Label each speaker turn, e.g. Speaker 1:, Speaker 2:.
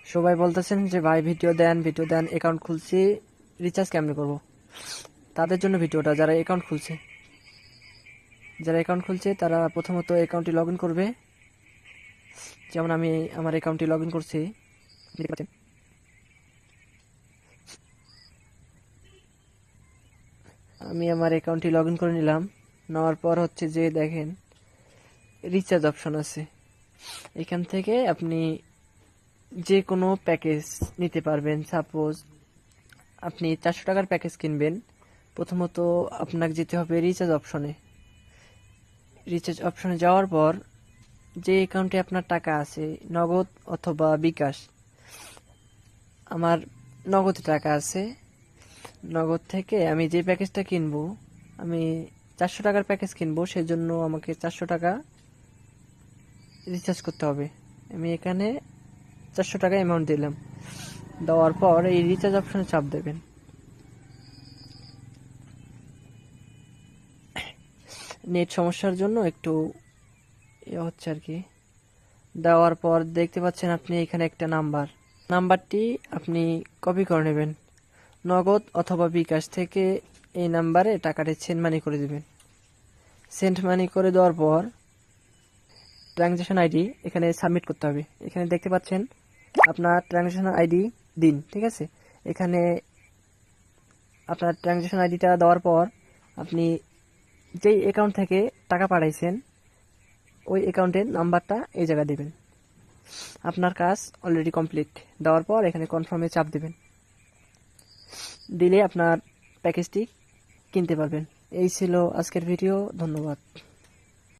Speaker 1: সবাই বলতেছেন যে ভাই ভিডিও দেন অ্যাকাউন্ট খুলছি, রিচার্জ কেমনে করব। তাদের জন্য ভিডিওটা। যারা অ্যাকাউন্ট খুলছে তারা প্রথমত অ্যাকাউন্টটি লগ ইন করবে। যেমন আমি আমার অ্যাকাউন্টটি লগ ইন করছি, দেখতে পাচ্ছেন। আমি আমার অ্যাকাউন্টটি লগ ইন করে নিলাম। নেওয়ার পর হচ্ছে যে দেখেন রিচার্জ অপশন আছে। এখান থেকে আপনি যে কোনো প্যাকেজ নিতে পারবেন। সাপোজ আপনি 400 টাকার প্যাকেজ কিনবেন, প্রথমত আপনাকে যেতে হবে রিচার্জ অপশনে যাওয়ার পর যে অ্যাকাউন্টে আপনার টাকা আছে, নগদ অথবা বিকাশ। আমার নগদে টাকা আছে। নগদ থেকে আমি যে প্যাকেজটা কিনবো, আমি 400 টাকার প্যাকেজ কিনবো, সেজন্য আমাকে 400 টাকা রিচার্জ করতে হবে। আমি এখানে 400 টাকা অ্যামাউন্ট দিলাম। দেওয়ার পর এই রিচার্জ অপশনে চাপ দেবেন। নেট সমস্যার জন্য একটু হচ্ছে আর কি। দেওয়ার পর দেখতে পাচ্ছেন আপনি এখানে একটা নাম্বারটি আপনি কপি করে নেবেন। নগদ অথবা বিকাশ থেকে এই নাম্বারে টাকাটি সেন্ড মানি করে দেবেন। সেন্ড মানি করে দেওয়ার পর ট্রানজ্যাকশন আইডি এখানে সাবমিট করতে হবে। এখানে দেখতে পাচ্ছেন আপনার ট্রানজ্যাকশন আইডি দিন, ঠিক আছে। এখানে আপনার ট্রানজ্যাকশন আইডিটা দেওয়ার পর আপনি যেই অ্যাকাউন্ট থেকে টাকা পাঠাইছেন ওই অ্যাকাউন্টের নাম্বারটা এই জায়গায় দেবেন। আপনার কাজ অলরেডি কমপ্লিট। দেওয়ার পর এখানে কনফার্মে চাপ দেবেন। দিলে আপনার প্যাকেজটি কিনতে পারবেন। এই ছিল আজকের ভিডিও। ধন্যবাদ।